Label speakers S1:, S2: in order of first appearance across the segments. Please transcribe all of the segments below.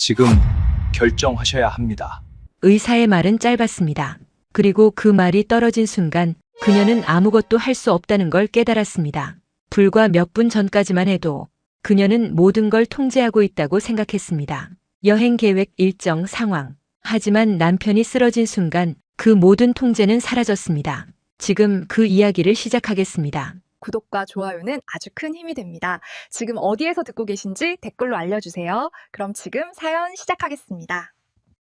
S1: 지금 결정하셔야 합니다.
S2: 의사의 말은 짧았습니다. 그리고 그 말이 떨어진 순간 그녀는 아무것도 할 수 없다는 걸 깨달았습니다. 불과 몇 분 전까지만 해도 그녀는 모든 걸 통제하고 있다고 생각했습니다. 여행 계획, 일정, 상황. 하지만 남편이 쓰러진 순간 그 모든 통제는 사라졌습니다. 지금 그 이야기를 시작하겠습니다.
S3: 구독과 좋아요는 아주 큰 힘이 됩니다. 지금 어디에서 듣고 계신지 댓글로 알려주세요. 그럼 지금 사연 시작하겠습니다.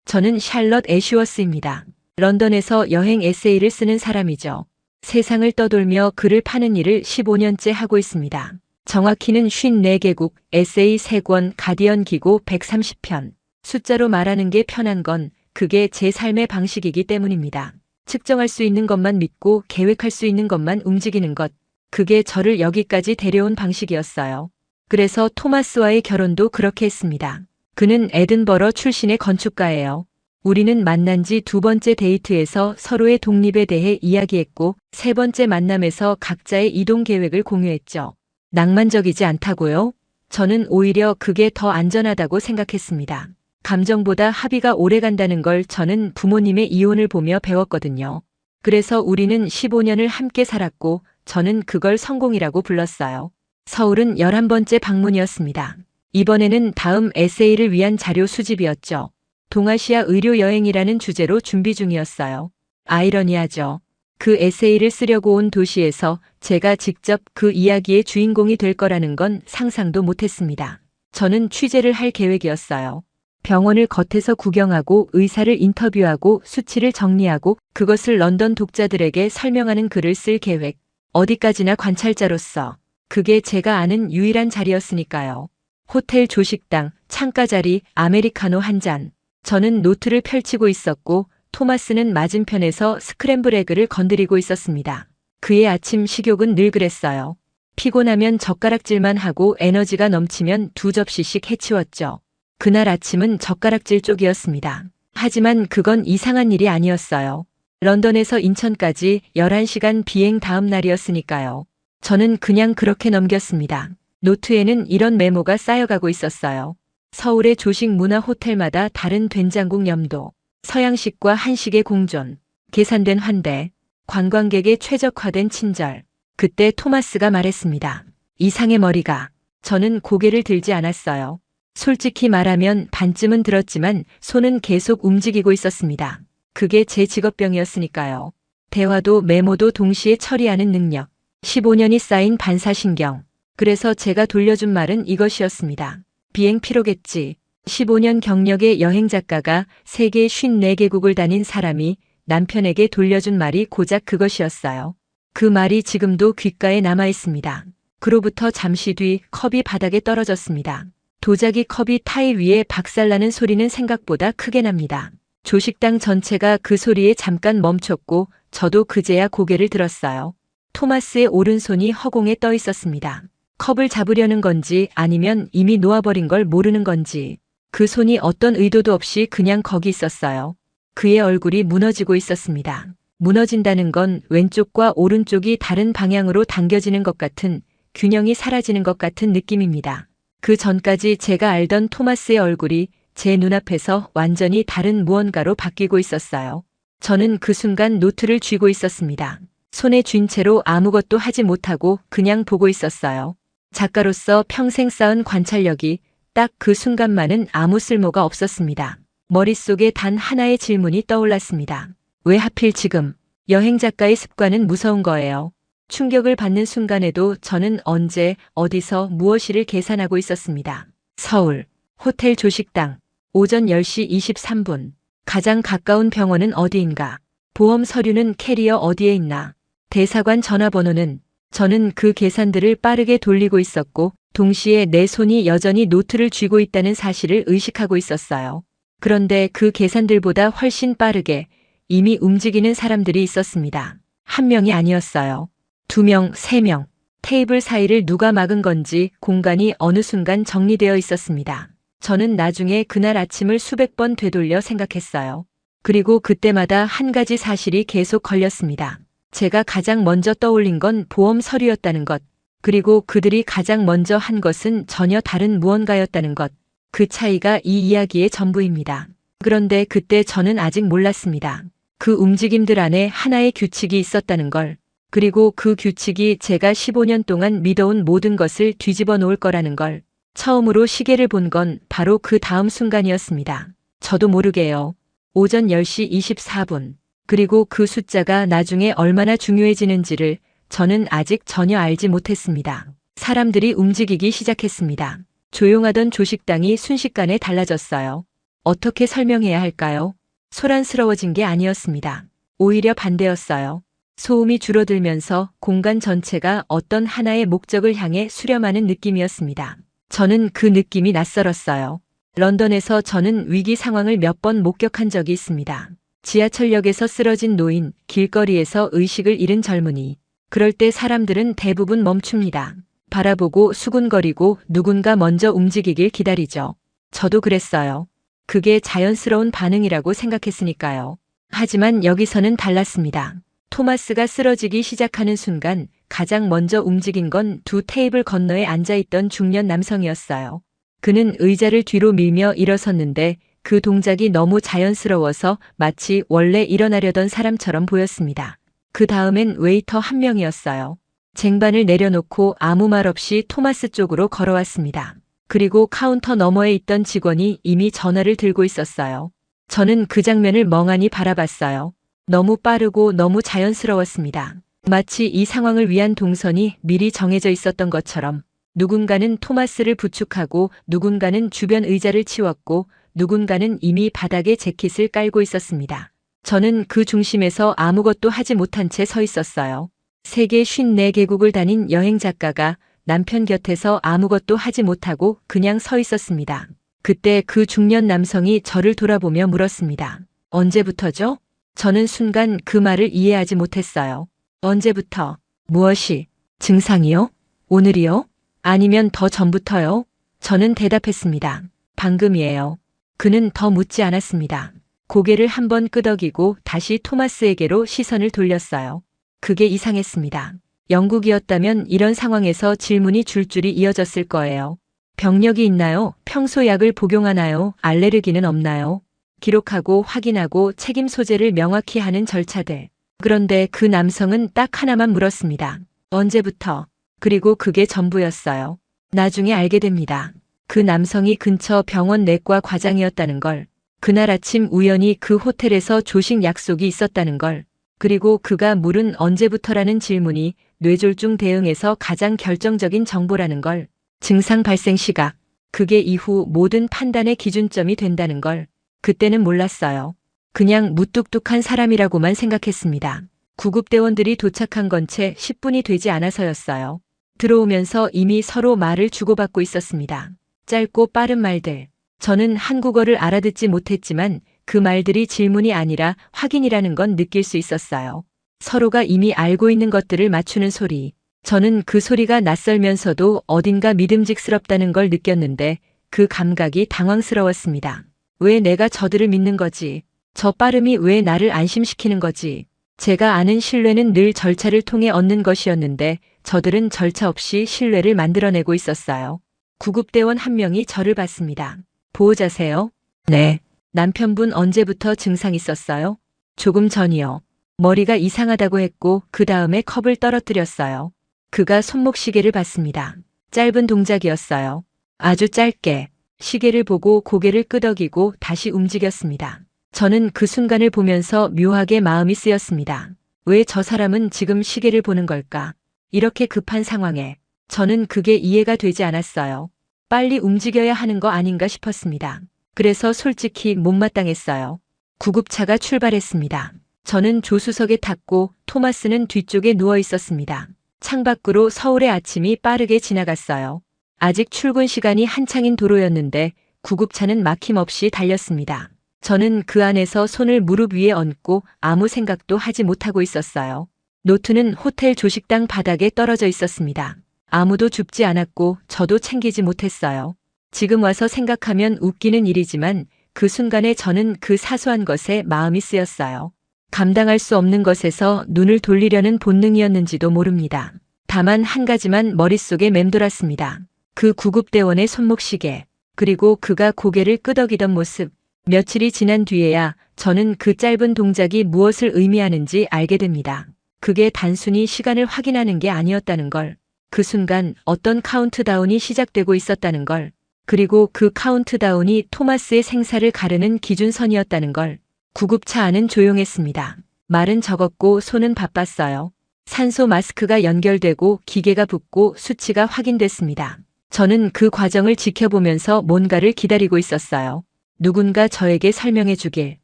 S2: 저는 샬럿 애쉬워스입니다. 런던에서 여행 에세이를 쓰는 사람이죠. 세상을 떠돌며 글을 파는 일을 15년째 하고 있습니다. 정확히는 54개국, 에세이 3권, 가디언 기고 130편. 숫자로 말하는 게 편한 건 그게 제 삶의 방식이기 때문입니다. 측정할 수 있는 것만 믿고 계획할 수 있는 것만 움직이는 것. 그게 저를 여기까지 데려온 방식이었어요. 그래서 토마스와의 결혼도 그렇게 했습니다. 그는 에든버러 출신의 건축가예요. 우리는 만난 지 2번째 데이트에서 서로의 독립에 대해 이야기했고 3번째 만남에서 각자의 이동 계획을 공유했죠. 낭만적이지 않다고요? 저는 오히려 그게 더 안전하다고 생각했습니다. 감정보다 합의가 오래 간다는 걸 저는 부모님의 이혼을 보며 배웠거든요. 그래서 우리는 15년을 함께 살았고 저는 그걸 성공이라고 불렀어요. 서울은 11번째 방문이었습니다. 이번에는 다음 에세이를 위한 자료 수집이었죠. 동아시아 의료 여행이라는 주제로 준비 중이었어요. 아이러니하죠. 그 에세이를 쓰려고 온 도시에서 제가 직접 그 이야기의 주인공이 될 거라는 건 상상도 못했습니다. 저는 취재를 할 계획이었어요. 병원을 겉에서 구경하고 의사를 인터뷰하고 수치를 정리하고 그것을 런던 독자들에게 설명하는 글을 쓸 계획. 어디까지나 관찰자로서. 그게 제가 아는 유일한 자리였으니까요. 호텔 조식당, 창가 자리, 아메리카노 한 잔. 저는 노트를 펼치고 있었고 토마스는 맞은편에서 스크램블 에그를 건드리고 있었습니다. 그의 아침 식욕은 늘 그랬어요. 피곤하면 젓가락질만 하고 에너지가 넘치면 2접시씩 해치웠죠. 그날 아침은 젓가락질 쪽이었습니다. 하지만 그건 이상한 일이 아니었어요. 런던에서 인천까지 11시간 비행 다음 날이었으니까요. 저는 그냥 그렇게 넘겼습니다. 노트에는 이런 메모가 쌓여가고 있었어요. 서울의 조식 문화 호텔마다 다른 된장국 염도, 서양식과 한식의 공존, 계산된 환대, 관광객의 최적화된 친절. 그때 토마스가 말했습니다. 이상의 머리가. 저는 고개를 들지 않았어요. 솔직히 말하면 반쯤은 들었지만 손은 계속 움직이고 있었습니다. 그게 제 직업병이었으니까요. 대화도 메모도 동시에 처리하는 능력. 15년이 쌓인 반사신경. 그래서 제가 돌려준 말은 이것이었습니다. 비행 피로겠지. 15년 경력의 여행작가가 세계 54개국을 다닌 사람이 남편에게 돌려준 말이 고작 그것이었어요. 그 말이 지금도 귓가에 남아 있습니다. 그로부터 잠시 뒤 컵이 바닥에 떨어졌습니다. 도자기 컵이 타일 위에 박살나는 소리는 생각보다 크게 납니다. 조식당 전체가 그 소리에 잠깐 멈췄고 저도 그제야 고개를 들었어요. 토마스의 오른손이 허공에 떠 있었습니다. 컵을 잡으려는 건지 아니면 이미 놓아버린 걸 모르는 건지 그 손이 어떤 의도도 없이 그냥 거기 있었어요. 그의 얼굴이 무너지고 있었습니다. 무너진다는 건 왼쪽과 오른쪽이 다른 방향으로 당겨지는 것 같은 균형이 사라지는 것 같은 느낌입니다. 그 전까지 제가 알던 토마스의 얼굴이 제 눈앞에서 완전히 다른 무언가로 바뀌고 있었어요. 저는 그 순간 노트를 쥐고 있었습니다. 손에 쥔 채로 아무것도 하지 못하고 그냥 보고 있었어요. 작가로서 평생 쌓은 관찰력이 딱 그 순간만은 아무 쓸모가 없었습니다. 머릿속에 단 하나의 질문이 떠올랐습니다. 왜 하필 지금? 여행 작가의 습관은 무서운 거예요. 충격을 받는 순간에도 저는 언제, 어디서, 무엇이를 계산하고 있었습니다. 서울, 호텔 조식당, 오전 10시 23분. 가장 가까운 병원은 어디인가? 보험 서류는 캐리어 어디에 있나? 대사관 전화번호는? 저는 그 계산들을 빠르게 돌리고 있었고 동시에 내 손이 여전히 노트를 쥐고 있다는 사실을 의식하고 있었어요. 그런데 그 계산들보다 훨씬 빠르게 이미 움직이는 사람들이 있었습니다. 한 명이 아니었어요. 2명, 3명. 테이블 사이를 누가 막은 건지 공간이 어느 순간 정리되어 있었습니다. 저는 나중에 그날 아침을 수백 번 되돌려 생각했어요. 그리고 그때마다 한 가지 사실이 계속 걸렸습니다. 제가 가장 먼저 떠올린 건 보험 서류였다는 것, 그리고 그들이 가장 먼저 한 것은 전혀 다른 무언가였다는 것. 그 차이가 이 이야기의 전부입니다. 그런데 그때 저는 아직 몰랐습니다. 그 움직임들 안에 하나의 규칙이 있었다는 걸, 그리고 그 규칙이 제가 15년 동안 믿어온 모든 것을 뒤집어 놓을 거라는 걸. 처음으로 시계를 본 건 바로 그 다음 순간이었습니다. 저도 모르게요. 오전 10시 24분. 그리고 그 숫자가 나중에 얼마나 중요해지는지를 저는 아직 전혀 알지 못했습니다. 사람들이 움직이기 시작했습니다. 조용하던 조식당이 순식간에 달라졌어요. 어떻게 설명해야 할까요? 소란스러워진 게 아니었습니다. 오히려 반대였어요. 소음이 줄어들면서 공간 전체가 어떤 하나의 목적을 향해 수렴하는 느낌이었습니다. 저는 그 느낌이 낯설었어요. 런던에서 저는 위기 상황을 몇 번 목격한 적이 있습니다. 지하철역에서 쓰러진 노인, 길거리에서 의식을 잃은 젊은이. 그럴 때 사람들은 대부분 멈춥니다. 바라보고 수군거리고 누군가 먼저 움직이길 기다리죠. 저도 그랬어요. 그게 자연스러운 반응이라고 생각했으니까요. 하지만 여기서는 달랐습니다. 토마스가 쓰러지기 시작하는 순간 가장 먼저 움직인 건 두 테이블 건너에 앉아있던 중년 남성이었어요. 그는 의자를 뒤로 밀며 일어섰는데 그 동작이 너무 자연스러워서 마치 원래 일어나려던 사람처럼 보였습니다. 그 다음엔 웨이터 한 명이었어요. 쟁반을 내려놓고 아무 말 없이 토마스 쪽으로 걸어왔습니다. 그리고 카운터 너머에 있던 직원이 이미 전화를 들고 있었어요. 저는 그 장면을 멍하니 바라봤어요. 너무 빠르고 너무 자연스러웠습니다. 마치 이 상황을 위한 동선이 미리 정해져 있었던 것처럼 누군가는 토마스를 부축하고 누군가는 주변 의자를 치웠고 누군가는 이미 바닥에 재킷을 깔고 있었습니다. 저는 그 중심에서 아무것도 하지 못한 채 서 있었어요. 세계 54개국을 다닌 여행 작가가 남편 곁에서 아무것도 하지 못하고 그냥 서 있었습니다. 그때 그 중년 남성이 저를 돌아보며 물었습니다. 언제부터죠? 저는 순간 그 말을 이해하지 못했어요. 언제부터? 무엇이? 증상이요? 오늘이요? 아니면 더 전부터요? 저는 대답했습니다. 방금이에요. 그는 더 묻지 않았습니다. 고개를 한번 끄덕이고 다시 토마스에게로 시선을 돌렸어요. 그게 이상했습니다. 영국이었다면 이런 상황에서 질문이 줄줄이 이어졌을 거예요. 병력이 있나요? 평소 약을 복용하나요? 알레르기는 없나요? 기록하고 확인하고 책임 소재를 명확히 하는 절차들. 그런데 그 남성은 딱 하나만 물었습니다. 언제부터? 그리고 그게 전부였어요. 나중에 알게 됩니다. 그 남성이 근처 병원 내과 과장이었다는 걸. 그날 아침 우연히 그 호텔에서 조식 약속이 있었다는 걸. 그리고 그가 물은 언제부터라는 질문이 뇌졸중 대응에서 가장 결정적인 정보라는 걸. 증상 발생 시각. 그게 이후 모든 판단의 기준점이 된다는 걸. 그때는 몰랐어요. 그냥 무뚝뚝한 사람이라고만 생각했습니다. 구급대원들이 도착한 건 채 10분이 되지 않아서였어요. 들어오면서 이미 서로 말을 주고받고 있었습니다. 짧고 빠른 말들. 저는 한국어를 알아듣지 못했지만 그 말들이 질문이 아니라 확인이라는 건 느낄 수 있었어요. 서로가 이미 알고 있는 것들을 맞추는 소리. 저는 그 소리가 낯설면서도 어딘가 믿음직스럽다는 걸 느꼈는데 그 감각이 당황스러웠습니다. 왜 내가 저들을 믿는 거지? 저 빠름이 왜 나를 안심시키는 거지? 제가 아는 신뢰는 늘 절차를 통해 얻는 것이었는데 저들은 절차 없이 신뢰를 만들어내고 있었어요. 구급대원 한 명이 저를 봤습니다. 보호자세요? 네. 남편분 언제부터 증상 있었어요? 조금 전이요. 머리가 이상하다고 했고 그 다음에 컵을 떨어뜨렸어요. 그가 손목시계를 봤습니다. 짧은 동작이었어요. 아주 짧게. 시계를 보고 고개를 끄덕이고 다시 움직였습니다. 저는 그 순간을 보면서 묘하게 마음이 쓰였습니다. 왜 저 사람은 지금 시계를 보는 걸까? 이렇게 급한 상황에. 저는 그게 이해가 되지 않았어요. 빨리 움직여야 하는 거 아닌가 싶었습니다. 그래서 솔직히 못마땅했어요. 구급차가 출발했습니다. 저는 조수석에 탔고 토마스는 뒤쪽에 누워 있었습니다. 창밖으로 서울의 아침이 빠르게 지나갔어요. 아직 출근 시간이 한창인 도로였는데 구급차는 막힘없이 달렸습니다. 저는 그 안에서 손을 무릎 위에 얹고 아무 생각도 하지 못하고 있었어요. 노트는 호텔 조식당 바닥에 떨어져 있었습니다. 아무도 줍지 않았고 저도 챙기지 못했어요. 지금 와서 생각하면 웃기는 일이지만 그 순간에 저는 그 사소한 것에 마음이 쓰였어요. 감당할 수 없는 것에서 눈을 돌리려는 본능이었는지도 모릅니다. 다만 한 가지만 머릿속에 맴돌았습니다. 그 구급대원의 손목시계. 그리고 그가 고개를 끄덕이던 모습. 며칠이 지난 뒤에야 저는 그 짧은 동작이 무엇을 의미하는지 알게 됩니다. 그게 단순히 시간을 확인하는 게 아니었다는 걸. 그 순간 어떤 카운트다운이 시작되고 있었다는 걸. 그리고 그 카운트다운이 토마스의 생사를 가르는 기준선이었다는 걸. 구급차 안은 조용했습니다. 말은 적었고 손은 바빴어요. 산소 마스크가 연결되고 기계가 붙고 수치가 확인됐습니다. 저는 그 과정을 지켜보면서 뭔가를 기다리고 있었어요. 누군가 저에게 설명해 주길.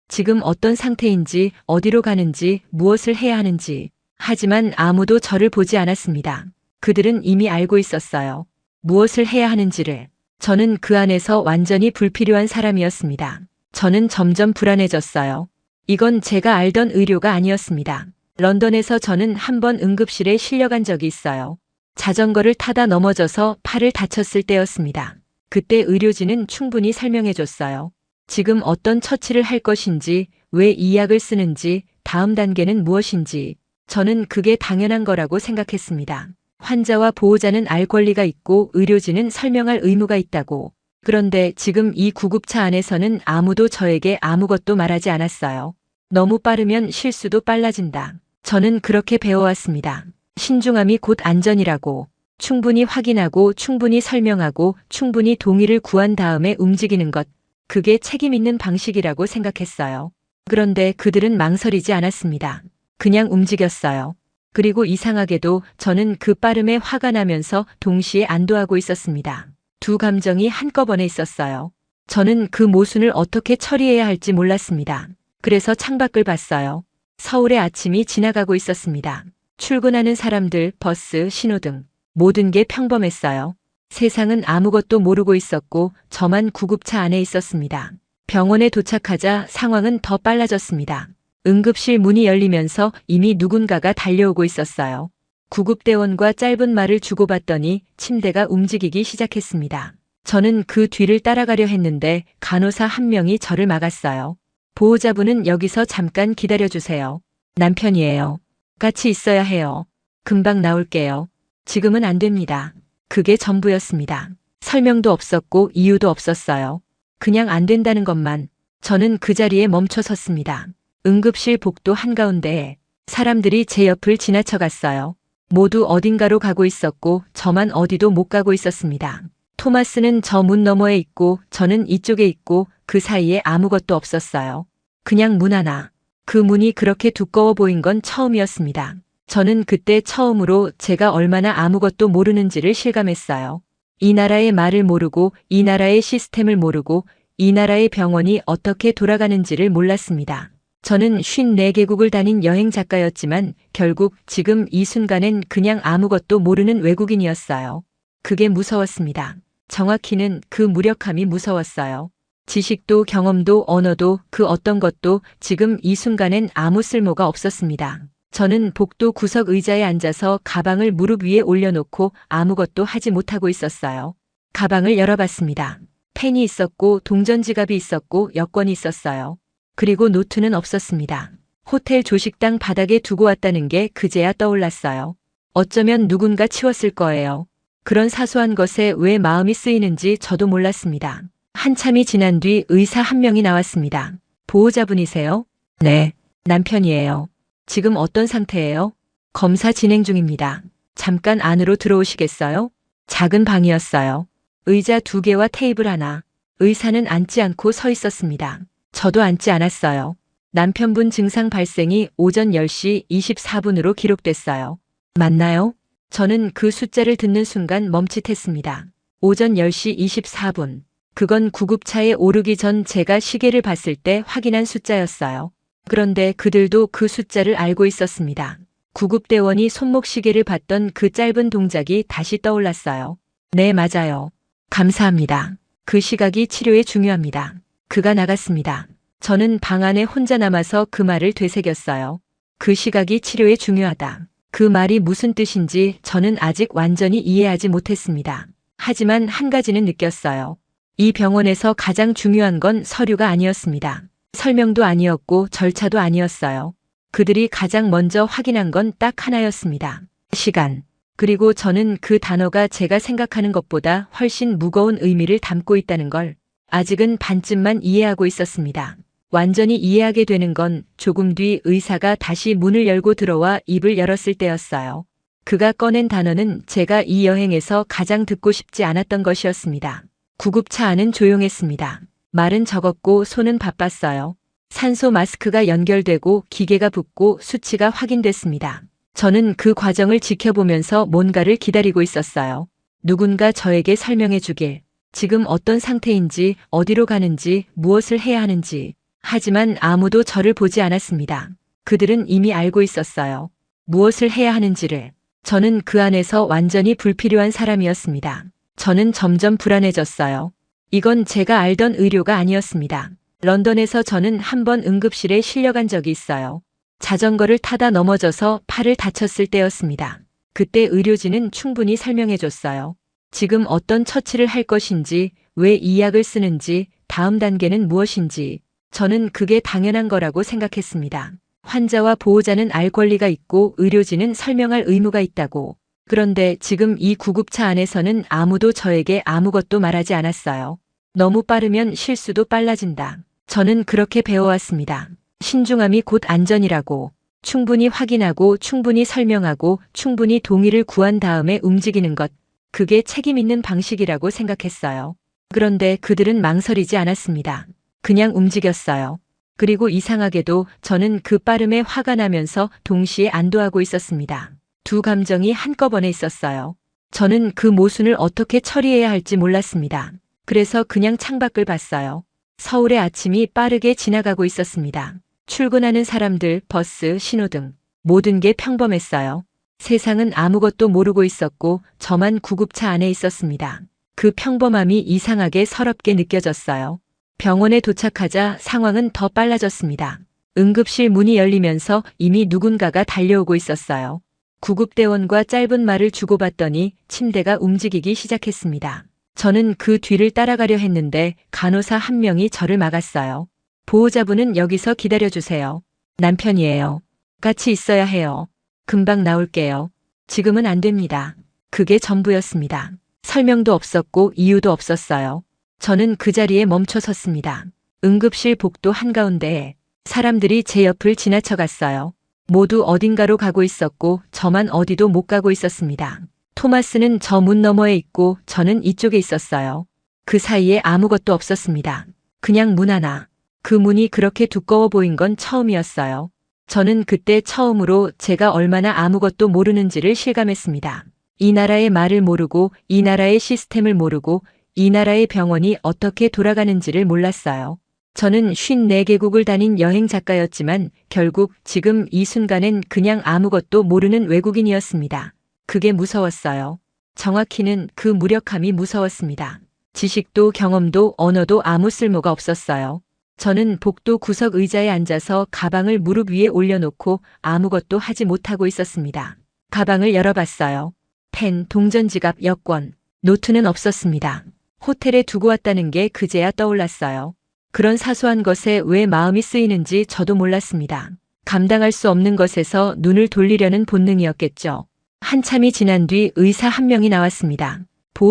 S2: 지금 어떤 상태인지, 어디로 가는지, 무엇을 해야 하는지. 하지만 아무도 저를 보지 않았습니다. 그들은 이미 알고 있었어요. 무엇을 해야 하는지를. 저는 그 안에서 완전히 불필요한 사람이었습니다. 저는 점점 불안해졌어요. 이건 제가 알던 의료가 아니었습니다. 런던에서 저는 한 번 응급실에 실려간 적이 있어요. 자전거를 타다 넘어져서 팔을 다쳤을 때였습니다. 그때 의료진은 충분히 설명해줬어요. 지금 어떤 처치를 할 것인지, 왜 이 약을 쓰는지, 다음 단계는 무엇인지. 저는 그게 당연한 거라고 생각했습니다. 환자와 보호자는 알 권리가 있고 의료진은 설명할 의무가 있다고. 그런데 지금 이 구급차 안에서는 아무도 저에게 아무것도 말하지 않았어요. 너무 빠르면 실수도 빨라진다. 저는 그렇게 배워왔습니다. 신중함이 곧 안전이라고. 충분히 확인하고 충분히 설명하고 충분히 동의를 구한 다음에 움직이는 것. 그게 책임 있는 방식이라고 생각했어요. 그런데 그들은 망설이지 않았습니다. 그냥 움직였어요. 그리고 이상하게도 저는 그 빠름에 화가 나면서 동시에 안도하고 있었습니다. 두 감정이 한꺼번에 있었어요. 저는 그 모순을 어떻게 처리해야 할지 몰랐습니다. 그래서 창밖을 봤어요. 서울의 아침이 지나가고 있었습니다. 출근하는 사람들, 버스, 신호등. 모든 게 평범했어요. 세상은 아무것도 모르고 있었고 저만 구급차 안에 있었습니다. 병원에 도착하자 상황은 더 빨라졌습니다. 응급실 문이 열리면서 이미 누군가가 달려오고 있었어요. 구급대원과 짧은 말을 주고받더니 침대가 움직이기 시작했습니다. 저는 그 뒤를 따라가려 했는데 간호사 한 명이 저를 막았어요. 보호자분은 여기서 잠깐 기다려주세요. 남편이에요. 같이 있어야 해요. 금방 나올게요. 지금은 안 됩니다. 그게 전부였습니다. 설명도 없었고 이유도 없었어요. 그냥 안 된다는 것만. 저는 그 자리에 멈춰 섰습니다. 응급실 복도 한가운데에 사람들이 제 옆을 지나쳐갔어요. 모두 어딘가로 가고 있었고 저만 어디도 못 가고 있었습니다. 토마스는 저 문 너머에 있고 저는 이쪽에 있고 그 사이에 아무것도 없었어요. 그냥 문 하나. 그 문이 그렇게 두꺼워 보인 건 처음이었습니다. 저는 그때 처음으로 제가 얼마나 아무것도 모르는지를 실감했어요. 이 나라의 말을 모르고 이 나라의 시스템을 모르고 이 나라의 병원이 어떻게 돌아가는지를 몰랐습니다. 저는 54개국을 다닌 여행 작가였지만 결국 지금 이 순간엔 그냥 아무것도 모르는 외국인이었어요. 그게 무서웠습니다. 정확히는 그 무력함이 무서웠어요. 지식도 경험도 언어도 그 어떤 것도 지금 이 순간엔 아무 쓸모가 없었습니다. 저는 복도 구석 의자에 앉아서 가방을 무릎 위에 올려놓고 아무것도 하지 못하고 있었어요. 가방을 열어봤습니다. 펜이 있었고 동전지갑이 있었고 여권이 있었어요. 그리고 노트는 없었습니다. 호텔 조식당 바닥에 두고 왔다는 게 그제야 떠올랐어요. 어쩌면 누군가 치웠을 거예요. 그런 사소한 것에 왜 마음이 쓰이는지 저도 몰랐습니다. 한참이 지난 뒤 의사 한 명이 나왔습니다. 보호자분이세요? 네, 남편이에요. 지금 어떤 상태예요? 검사 진행 중입니다. 잠깐 안으로 들어오시겠어요? 작은 방이었어요. 의자 2개와 테이블 하나. 의사는 앉지 않고 서 있었습니다. 저도 앉지 않았어요. 남편분 증상 발생이 오전 10시 24분으로 기록됐어요. 맞나요? 저는 그 숫자를 듣는 순간 멈칫했습니다. 오전 10시 24분. 그건 구급차에 오르기 전 제가 시계를 봤을 때 확인한 숫자였어요. 그런데 그들도 그 숫자를 알고 있었습니다. 구급대원이 손목 시계를 봤던 그 짧은 동작이 다시 떠올랐어요. 네, 맞아요. 감사합니다. 그 시각이 치료에 중요합니다. 그가 나갔습니다. 저는 방 안에 혼자 남아서 그 말을 되새겼어요. 그 시각이 치료에 중요하다. 그 말이 무슨 뜻인지 저는 아직 완전히 이해하지 못했습니다. 하지만 한 가지는 느꼈어요. 이 병원에서 가장 중요한 건 서류가 아니었습니다. 설명도 아니었고 절차도 아니었어요. 그들이 가장 먼저 확인한 건 딱 하나였습니다. 시간. 그리고 저는 그 단어가 제가 생각하는 것보다 훨씬 무거운 의미를 담고 있다는 걸 아직은 반쯤만 이해하고 있었습니다. 완전히 이해하게 되는 건 조금 뒤 의사가 다시 문을 열고 들어와 입을 열었을 때였어요. 그가 꺼낸 단어는 제가 이 여행에서 가장 듣고 싶지 않았던 것이었습니다. 구급차 안은 조용했습니다. 말은 적었고 손은 바빴어요. 산소 마스크가 연결되고 기계가 붙고 수치가 확인됐습니다. 저는 그 과정을 지켜보면서 뭔가를 기다리고 있었어요. 누군가 저에게 설명해 주길. 지금 어떤 상태인지, 어디로 가는지, 무엇을 해야 하는지. 하지만 아무도 저를 보지 않았습니다. 그들은 이미 알고 있었어요. 무엇을 해야 하는지를. 저는 그 안에서 완전히 불필요한 사람이었습니다. 저는 점점 불안해졌어요. 이건 제가 알던 의료가 아니었습니다. 런던에서 저는 한 번 응급실에 실려간 적이 있어요. 자전거를 타다 넘어져서 팔을 다쳤을 때였습니다. 그때 의료진은 충분히 설명해 줬어요. 지금 어떤 처치를 할 것인지, 왜 이 약을 쓰는지, 다음 단계는 무엇인지. 저는 그게 당연한 거라고 생각했습니다. 환자와 보호자는 알 권리가 있고 의료진은 설명할 의무가 있다고. 그런데 지금 이 구급차 안에서는 아무도 저에게 아무것도 말하지 않았어요. 너무 빠르면 실수도 빨라진다. 저는 그렇게 배워왔습니다. 신중함이 곧 안전이라고. 충분히 확인하고 충분히 설명하고 충분히 동의를 구한 다음에 움직이는 것. 그게 책임 있는 방식이라고 생각했어요. 그런데 그들은 망설이지 않았습니다. 그냥 움직였어요. 그리고 이상하게도 저는 그 빠름에 화가 나면서 동시에 안도하고 있었습니다. 두 감정이 한꺼번에 있었어요. 저는 그 모순을 어떻게 처리해야 할지 몰랐습니다. 그래서 그냥 창밖을 봤어요. 서울의 아침이 빠르게 지나가고 있었습니다. 출근하는 사람들, 버스, 신호등. 모든 게 평범했어요. 세상은 아무것도 모르고 있었고 저만 구급차 안에 있었습니다. 그 평범함이 이상하게 서럽게 느껴졌어요. 병원에 도착하자 상황은 더 빨라졌습니다. 응급실 문이 열리면서 이미 누군가가 달려오고 있었어요. 구급대원과 짧은 말을 주고받더니 침대가 움직이기 시작했습니다. 저는 그 뒤를 따라가려 했는데 간호사 한 명이 저를 막았어요. 보호자분은 여기서 기다려주세요. 남편이에요. 같이 있어야 해요. 금방 나올게요. 지금은 안 됩니다. 그게 전부였습니다. 설명도 없었고 이유도 없었어요. 저는 그 자리에 멈춰 섰습니다. 응급실 복도 한가운데에 사람들이 제 옆을 지나쳐갔어요. 모두 어딘가로 가고 있었고 저만 어디도 못 가고 있었습니다. 토마스는 저 문 너머에 있고 저는 이쪽에 있었어요. 그 사이에 아무것도 없었습니다. 그냥 문 하나. 그 문이 그렇게 두꺼워 보인 건 처음이었어요. 저는 그때 처음으로 제가 얼마나 아무것도 모르는지를 실감했습니다. 이 나라의 말을 모르고 이 나라의 시스템을 모르고 이 나라의 병원이 어떻게 돌아가는지를 몰랐어요. 저는 54개국을 다닌 여행 작가였지만 결국 지금 이 순간엔 그냥 아무것도 모르는 외국인이었습니다. 그게 무서웠어요. 정확히는 그 무력함이 무서웠습니다. 지식도 경험도 언어도 아무 쓸모가 없었어요. 저는 복도 구석 의자에 앉아서 가방을 무릎 위에 올려놓고 아무것도 하지 못하고 있었습니다. 가방을 열어봤어요. 펜, 동전지갑, 여권, 노트는 없었습니다. 호텔에 두고 왔다는 게 그제야 떠올랐어요. 그런 사소한 것에 왜 마음이 쓰이는지 저도 몰랐습니다. 감당할 수 없는 것에서 눈을 돌리려는 본능이었겠죠. 한참이 지난 뒤 의사 한 명이 나왔습니다.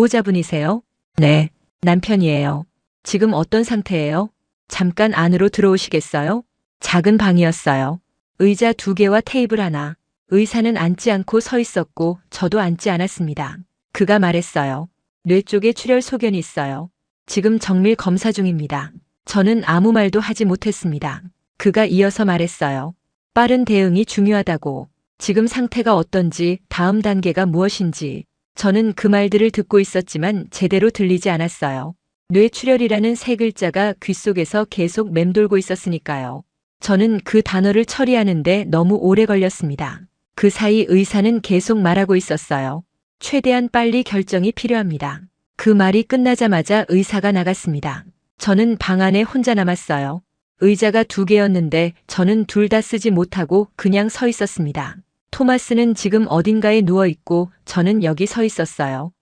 S2: 보호자분이세요? 네, 남편이에요. 지금 어떤 상태예요? 잠깐 안으로 들어오시겠어요? 작은 방이었어요. 의자 2개와 테이블 하나. 의사는 앉지 않고 서 있었고 저도 앉지 않았습니다. 그가 말했어요. 뇌 쪽에 출혈 소견이 있어요. 지금 정밀 검사 중입니다. 저는 아무 말도 하지 못했습니다. 그가 이어서 말했어요. 빠른 대응이 중요하다고. 지금 상태가 어떤지, 다음 단계가 무엇인지. 저는 그 말들을 듣고 있었지만 제대로 들리지 않았어요. 뇌출혈이라는 3글자가 귓속에서 계속 맴돌고 있었으니까요. 저는 그 단어를 처리하는데 너무 오래 걸렸습니다. 그 사이 의사는 계속 말하고 있었어요. 최대한 빨리 결정이 필요합니다. 그 말이 끝나자마자 의사가 나갔습니다. 저는 방 안에 혼자 남았어요. 의자가 2개였는데 저는 둘 다 쓰지 못하고 그냥 서 있었습니다. 토마스는 지금 어딘가에 누워있고 저는 여기 서 있었어요.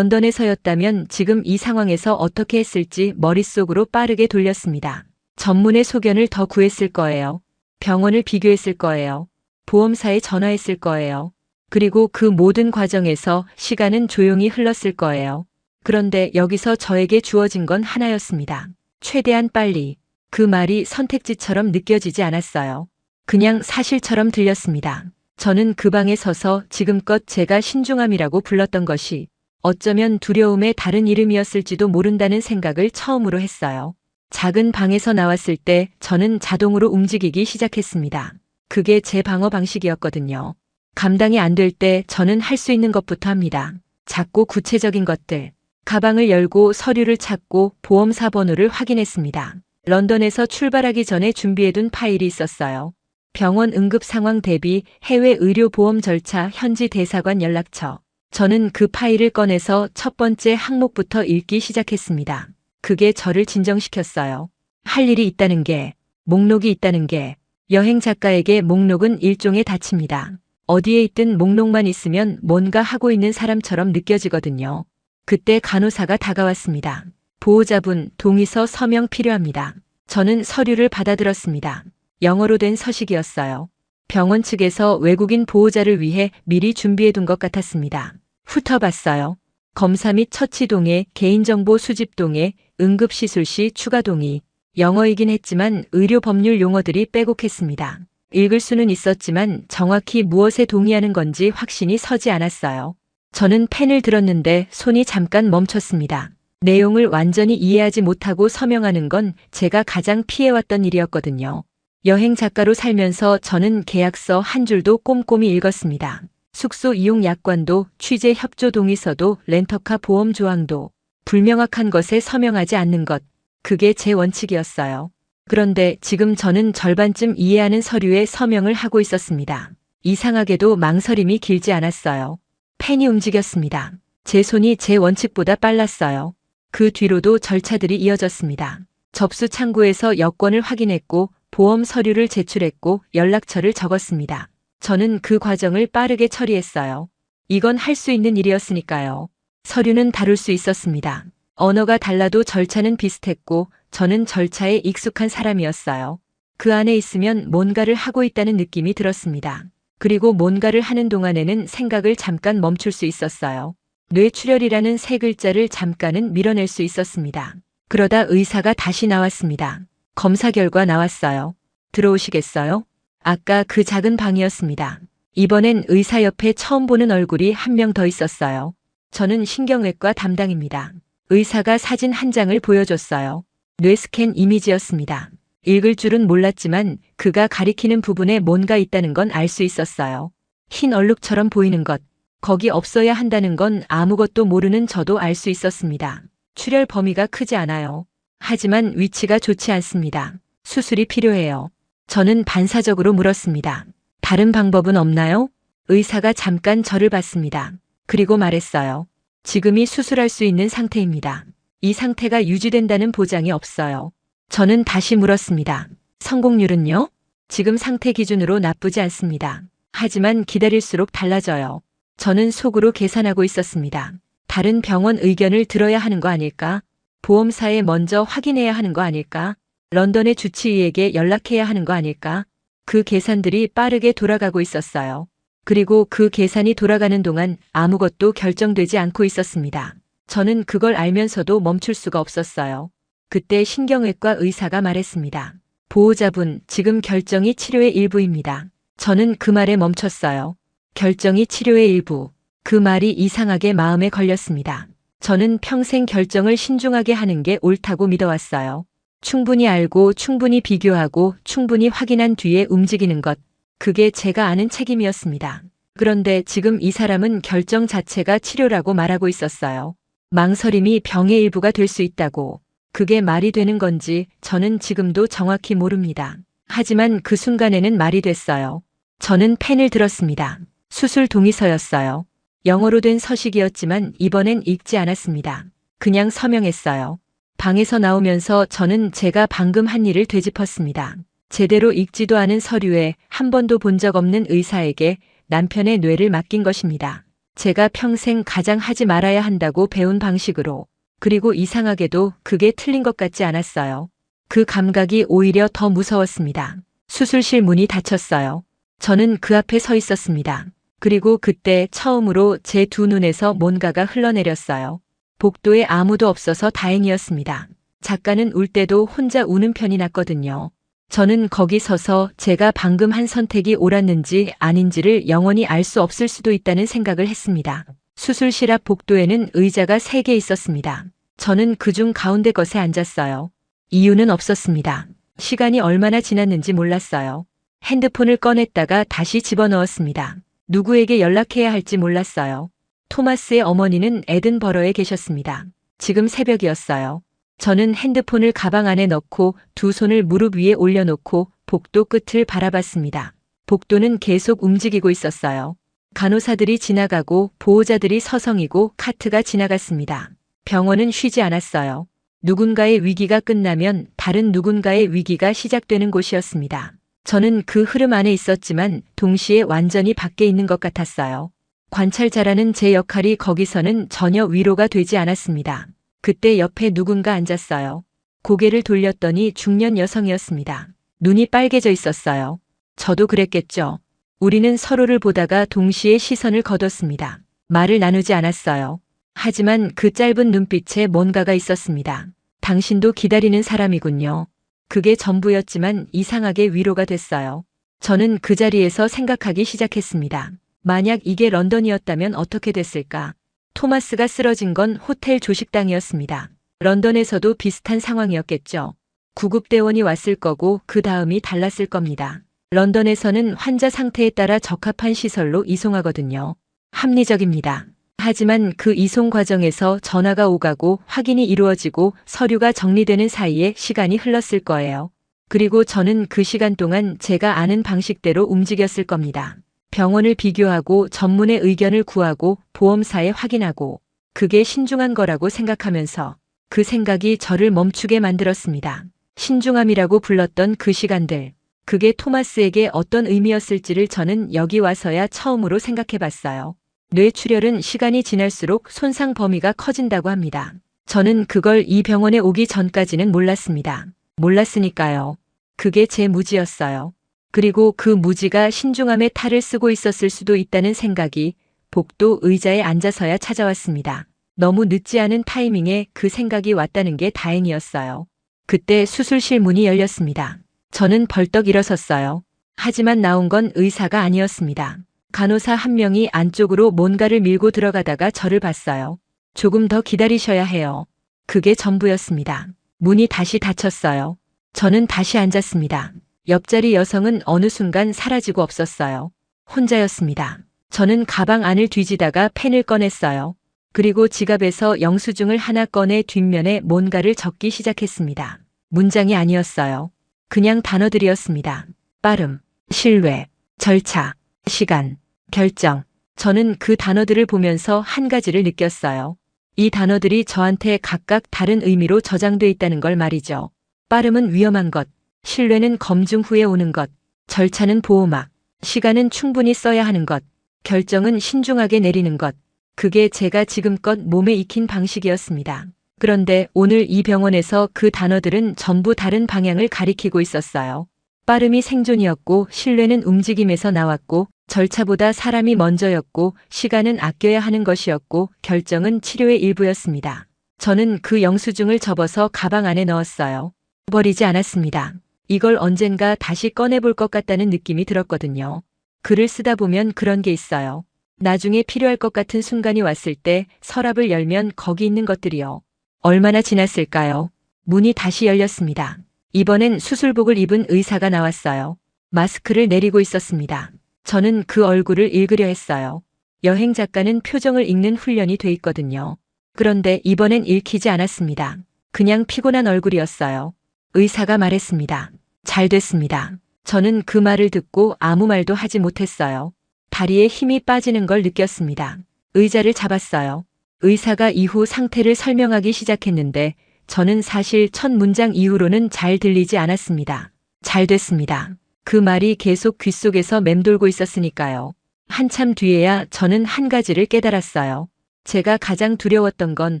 S2: 런던에서였다면 지금 이 상황에서 어떻게 했을지 머릿속으로 빠르게 돌렸습니다. 전문의 소견을 더 구했을 거예요. 병원을 비교했을 거예요. 보험사에 전화했을 거예요. 그리고 그 모든 과정에서 시간은 조용히 흘렀을 거예요. 그런데 여기서 저에게 주어진 건 하나였습니다. 최대한 빨리. 그 말이 선택지처럼 느껴지지 않았어요. 그냥 사실처럼 들렸습니다. 저는 그 방에 서서 지금껏 제가 신중함이라고 불렀던 것이 어쩌면 두려움의 다른 이름이었을지도 모른다는 생각을 처음으로 했어요. 작은 방에서 나왔을 때 저는 자동으로 움직이기 시작했습니다. 그게 제 방어 방식이었거든요. 감당이 안 될 때 저는 할 수 있는 것부터 합니다. 작고 구체적인 것들. 가방을 열고 서류를 찾고 보험사 번호를 확인했습니다. 런던에서 출발하기 전에 준비해둔 파일이 있었어요. 병원 응급 상황 대비, 해외 의료 보험 절차, 현지 대사관 연락처. 저는 그 파일을 꺼내서 첫 번째 항목부터 읽기 시작했습니다. 그게 저를 진정시켰어요. 할 일이 있다는 게, 목록이 있다는 게, 여행 작가에게 목록은 일종의 닻입니다. 어디에 있든 목록만 있으면 뭔가 하고 있는 사람처럼 느껴지거든요. 그때 간호사가 다가왔습니다. 보호자분, 동의서 서명 필요합니다. 저는 서류를 받아들었습니다. 영어로 된 서식이었어요. 병원 측에서 외국인 보호자를 위해 미리 준비해둔 것 같았습니다. 훑어봤어요. 검사 및 처치 동의, 개인정보 수집 동의, 응급시술 시 추가 동의. 영어이긴 했지만 의료 법률 용어들이 빼곡했습니다. 읽을 수는 있었지만 정확히 무엇에 동의하는 건지 확신이 서지 않았어요. 저는 펜을 들었는데 손이 잠깐 멈췄습니다. 내용을 완전히 이해하지 못하고 서명하는 건 제가 가장 피해왔던 일이었거든요. 여행 작가로 살면서 저는 계약서 한 줄도 꼼꼼히 읽었습니다. 숙소 이용 약관도, 취재 협조 동의서도, 렌터카 보험 조항도, 불명확한 것에 서명하지 않는 것. 그게 제 원칙이었어요. 그런데 지금 저는 절반쯤 이해하는 서류에 서명을 하고 있었습니다. 이상하게도 망설임이 길지 않았어요. 펜이 움직였습니다. 제 손이 제 원칙보다 빨랐어요. 그 뒤로도 절차들이 이어졌습니다. 접수 창구에서 여권을 확인했고, 보험 서류를 제출했고, 연락처를 적었습니다. 저는 그 과정을 빠르게 처리했어요. 이건 할 수 있는 일이었으니까요. 서류는 다룰 수 있었습니다. 언어가 달라도 절차는 비슷했고, 저는 절차에 익숙한 사람이었어요. 그 안에 있으면 뭔가를 하고 있다는 느낌이 들었습니다. 그리고 뭔가를 하는 동안에는 생각을 잠깐 멈출 수 있었어요. 뇌출혈이라는 세 글자를 잠깐은 밀어낼 수 있었습니다. 그러다 의사가 다시 나왔습니다. 검사 결과 나왔어요. 들어오시겠어요? 아까 그 작은 방이었습니다. 이번엔 의사 옆에 처음 보는 얼굴이 한 명 더 있었어요. 저는 신경외과 담당입니다. 의사가 사진 한 장을 보여줬어요. 뇌스캔 이미지였습니다. 읽을 줄은 몰랐지만 그가 가리키는 부분에 뭔가 있다는 건 알 수 있었어요. 흰 얼룩처럼 보이는 것, 거기 없어야 한다는 건 아무것도 모르는 저도 알 수 있었습니다. 출혈 범위가 크지 않아요. 하지만 위치가 좋지 않습니다. 수술이 필요해요. 저는 반사적으로 물었습니다. 다른 방법은 없나요? 의사가 잠깐 저를 봤습니다. 그리고 말했어요. 지금이 수술할 수 있는 상태입니다. 이 상태가 유지된다는 보장이 없어요. 저는 다시 물었습니다. 성공률은요? 지금 상태 기준으로 나쁘지 않습니다. 하지만 기다릴수록 달라져요. 저는 속으로 계산하고 있었습니다. 다른 병원 의견을 들어야 하는 거 아닐까? 보험사에 먼저 확인해야 하는 거 아닐까? 런던의 주치의에게 연락해야 하는 거 아닐까? 그 계산들이 빠르게 돌아가고 있었어요. 그리고 그 계산이 돌아가는 동안 아무것도 결정되지 않고 있었습니다. 저는 그걸 알면서도 멈출 수가 없었어요. 그때 신경외과 의사가 말했습니다. 보호자분, 지금 결정이 치료의 일부입니다. 저는 그 말에 멈췄어요. 결정이 치료의 일부. 그 말이 이상하게 마음에 걸렸습니다. 저는 평생 결정을 신중하게 하는 게 옳다고 믿어왔어요. 충분히 알고, 충분히 비교하고, 충분히 확인한 뒤에 움직이는 것. 그게 제가 아는 책임이었습니다. 그런데 지금 이 사람은 결정 자체가 치료라고 말하고 있었어요. 망설임이 병의 일부가 될 수 있다고. 그게 말이 되는 건지 저는 지금도 정확히 모릅니다. 하지만 그 순간에는 말이 됐어요. 저는 펜을 들었습니다. 수술 동의서였어요. 영어로 된 서식이었지만 이번엔 읽지 않았습니다. 그냥 서명했어요. 방에서 나오면서 저는 제가 방금 한 일을 되짚었습니다. 제대로 읽지도 않은 서류에 한 번도 본 적 없는 의사에게 남편의 뇌를 맡긴 것입니다. 제가 평생 가장 하지 말아야 한다고 배운 방식으로. 그리고 이상하게도 그게 틀린 것 같지 않았어요. 그 감각이 오히려 더 무서웠습니다. 수술실 문이 닫혔어요. 저는 그 앞에 서 있었습니다. 그리고 그때 처음으로 제 두 눈에서 뭔가가 흘러내렸어요. 복도에 아무도 없어서 다행이었습니다. 작가는 울 때도 혼자 우는 편이 났거든요. 저는 거기 서서 제가 방금 한 선택이 옳았는지 아닌지를 영원히 알 수 없을 수도 있다는 생각을 했습니다. 수술실 앞 복도에는 의자가 3개 있었습니다. 저는 그중 가운데 것에 앉았어요. 이유는 없었습니다. 시간이 얼마나 지났는지 몰랐어요. 핸드폰을 꺼냈다가 다시 집어넣었습니다. 누구에게 연락해야 할지 몰랐어요. 토마스의 어머니는 에든버러에 계셨습니다. 지금 새벽이었어요. 저는 핸드폰을 가방 안에 넣고 두 손을 무릎 위에 올려놓고 복도 끝을 바라봤습니다. 복도는 계속 움직이고 있었어요. 간호사들이 지나가고 보호자들이 서성이고 카트가 지나갔습니다. 병원은 쉬지 않았어요. 누군가의 위기가 끝나면 다른 누군가의 위기가 시작되는 곳이었습니다. 저는 그 흐름 안에 있었지만 동시에 완전히 밖에 있는 것 같았어요. 관찰자라는 제 역할이 거기서는 전혀 위로가 되지 않았습니다. 그때 옆에 누군가 앉았어요. 고개를 돌렸더니 중년 여성이었습니다. 눈이 빨개져 있었어요. 저도 그랬겠죠. 우리는 서로를 보다가 동시에 시선을 거뒀습니다. 말을 나누지 않았어요. 하지만 그 짧은 눈빛에 뭔가가 있었습니다. 당신도 기다리는 사람이군요. 그게 전부였지만 이상하게 위로가 됐어요. 저는 그 자리에서 생각하기 시작했습니다. 만약 이게 런던이었다면 어떻게 됐을까? 토마스가 쓰러진 건 호텔 조식당이었습니다. 런던에서도 비슷한 상황이었겠죠. 구급대원이 왔을 거고 그 다음이 달랐을 겁니다. 런던에서는 환자 상태에 따라 적합한 시설로 이송하거든요. 합리적입니다. 하지만 그 이송 과정에서 전화가 오가고 확인이 이루어지고 서류가 정리되는 사이에 시간이 흘렀을 거예요. 그리고 저는 그 시간 동안 제가 아는 방식대로 움직였을 겁니다. 병원을 비교하고 전문의 의견을 구하고 보험사에 확인하고 그게 신중한 거라고 생각하면서 그 생각이 저를 멈추게 만들었습니다. 신중함이라고 불렀던 그 시간들. 그게 토마스에게 어떤 의미였을지를 저는 여기 와서야 처음으로 생각해 봤어요. 뇌출혈은 시간이 지날수록 손상 범위가 커진다고 합니다. 저는 그걸 이 병원에 오기 전까지는 몰랐습니다. 몰랐으니까요. 그게 제 무지였어요. 그리고 그 무지가 신중함의 탈을 쓰고 있었을 수도 있다는 생각이 복도 의자에 앉아서야 찾아왔습니다. 너무 늦지 않은 타이밍에 그 생각이 왔다는 게 다행이었어요. 그때 수술실 문이 열렸습니다. 저는 벌떡 일어섰어요. 하지만 나온 건 의사가 아니었습니다. 간호사 한 명이 안쪽으로 뭔가를 밀고 들어가다가 저를 봤어요. 조금 더 기다리셔야 해요. 그게 전부였습니다. 문이 다시 닫혔어요. 저는 다시 앉았습니다. 옆자리 여성은 어느 순간 사라지고 없었어요. 혼자였습니다. 저는 가방 안을 뒤지다가 펜을 꺼냈어요. 그리고 지갑에서 영수증을 하나 꺼내 뒷면에 뭔가를 적기 시작했습니다. 문장이 아니었어요. 그냥 단어들이었습니다. 빠름, 신뢰, 절차, 시간, 결정. 저는 그 단어들을 보면서 한 가지를 느꼈어요. 이 단어들이 저한테 각각 다른 의미로 저장돼 있다는 걸 말이죠. 빠름은 위험한 것, 신뢰는 검증 후에 오는 것, 절차는 보호막, 시간은 충분히 써야 하는 것, 결정은 신중하게 내리는 것. 그게 제가 지금껏 몸에 익힌 방식이었습니다. 그런데 오늘 이 병원에서 그 단어들은 전부 다른 방향을 가리키고 있었어요. 빠름이 생존이었고 신뢰는 움직임에서 나왔고 절차보다 사람이 먼저였고 시간은 아껴야 하는 것이었고 결정은 치료의 일부였습니다. 저는 그 영수증을 접어서 가방 안에 넣었어요. 버리지 않았습니다. 이걸 언젠가 다시 꺼내볼 것 같다는 느낌이 들었거든요. 글을 쓰다 보면 그런 게 있어요. 나중에 필요할 것 같은 순간이 왔을 때 서랍을 열면 거기 있는 것들이요. 얼마나 지났을까요? 문이 다시 열렸습니다. 이번엔 수술복을 입은 의사가 나왔어요. 마스크를 내리고 있었습니다. 저는 그 얼굴을 읽으려 했어요. 여행 작가는 표정을 읽는 훈련이 돼 있거든요. 그런데 이번엔 읽히지 않았습니다. 그냥 피곤한 얼굴이었어요. 의사가 말했습니다. 잘 됐습니다. 저는 그 말을 듣고 아무 말도 하지 못했어요. 다리에 힘이 빠지는 걸 느꼈습니다. 의자를 잡았어요. 의사가 이후 상태를 설명하기 시작했는데 저는 사실 첫 문장 이후로는 잘 들리지 않았습니다. 잘 됐습니다. 그 말이 계속 귓속에서 맴돌고 있었으니까요. 한참 뒤에야 저는 한 가지를 깨달았어요. 제가 가장 두려웠던 건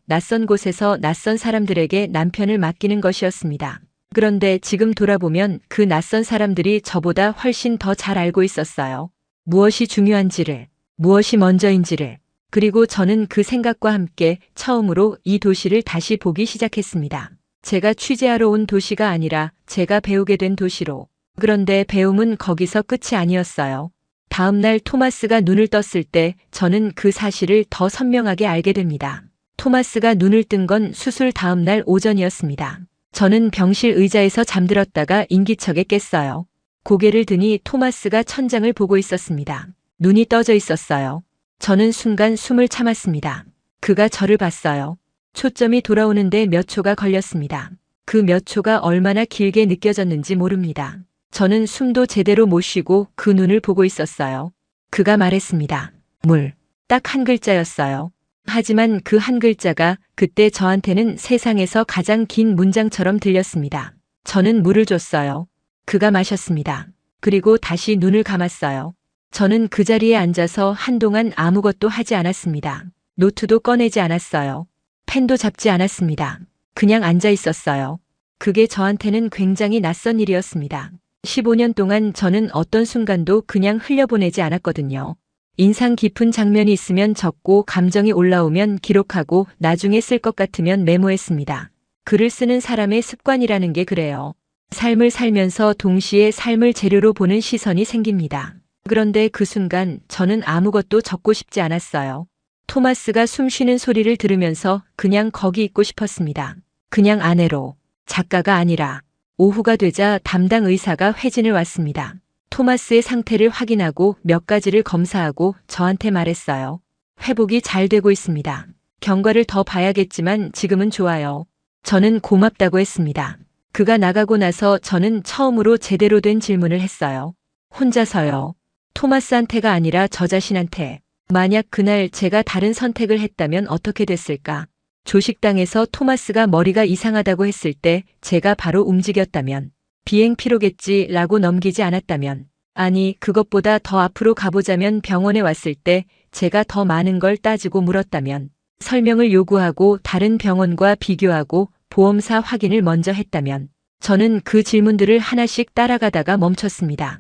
S2: 낯선 곳에서 낯선 사람들에게 남편을 맡기는 것이었습니다. 그런데 지금 돌아보면 그 낯선 사람들이 저보다 훨씬 더 잘 알고 있었어요. 무엇이 중요한지를, 무엇이 먼저인지를. 그리고 저는 그 생각과 함께 처음으로 이 도시를 다시 보기 시작했습니다. 제가 취재하러 온 도시가 아니라 제가 배우게 된 도시로. 그런데 배움은 거기서 끝이 아니었어요. 다음 날 토마스가 눈을 떴을 때 저는 그 사실을 더 선명하게 알게 됩니다. 토마스가 눈을 뜬 건 수술 다음 날 오전이었습니다. 저는 병실 의자에서 잠들었다가 인기척에 깼어요. 고개를 드니 토마스가 천장을 보고 있었습니다. 눈이 떠져 있었어요. 저는 순간 숨을 참았습니다. 그가 저를 봤어요. 초점이 돌아오는데 몇 초가 걸렸습니다. 그 몇 초가 얼마나 길게 느껴졌는지 모릅니다. 저는 숨도 제대로 못 쉬고 그 눈을 보고 있었어요. 그가 말했습니다. 물. 딱 한 글자였어요. 하지만 그 한 글자가 그때 저한테는 세상에서 가장 긴 문장처럼 들렸습니다. 저는 물을 줬어요. 그가 마셨습니다. 그리고 다시 눈을 감았어요. 저는 그 자리에 앉아서 한동안 아무것도 하지 않았습니다. 노트도 꺼내지 않았어요. 펜도 잡지 않았습니다. 그냥 앉아 있었어요. 그게 저한테는 굉장히 낯선 일이었습니다. 15년 동안 저는 어떤 순간도 그냥 흘려보내지 않았거든요. 인상 깊은 장면이 있으면 적고 감정이 올라오면 기록하고 나중에 쓸 것 같으면 메모했습니다. 글을 쓰는 사람의 습관이라는 게 그래요. 삶을 살면서 동시에 삶을 재료로 보는 시선이 생깁니다. 그런데 그 순간 저는 아무것도 적고 싶지 않았어요. 토마스가 숨 쉬는 소리를 들으면서 그냥 거기 있고 싶었습니다. 그냥 아내로, 작가가 아니라. 오후가 되자 담당 의사가 회진을 왔습니다. 토마스의 상태를 확인하고 몇 가지를 검사하고 저한테 말했어요. 회복이 잘 되고 있습니다. 경과를 더 봐야겠지만 지금은 좋아요. 저는 고맙다고 했습니다. 그가 나가고 나서 저는 처음으로 제대로 된 질문을 했어요. 혼자서요. 토마스한테가 아니라 저 자신한테. 만약 그날 제가 다른 선택을 했다면 어떻게 됐을까? 조식당에서 토마스가 머리가 이상하다고 했을 때 제가 바로 움직였다면, 비행 피로겠지라고 넘기지 않았다면, 아니 그것보다 더 앞으로 가보자면 병원에 왔을 때 제가 더 많은 걸 따지고 물었다면, 설명을 요구하고 다른 병원과 비교하고 보험사 확인을 먼저 했다면, 저는 그 질문들을 하나씩 따라가다가 멈췄습니다.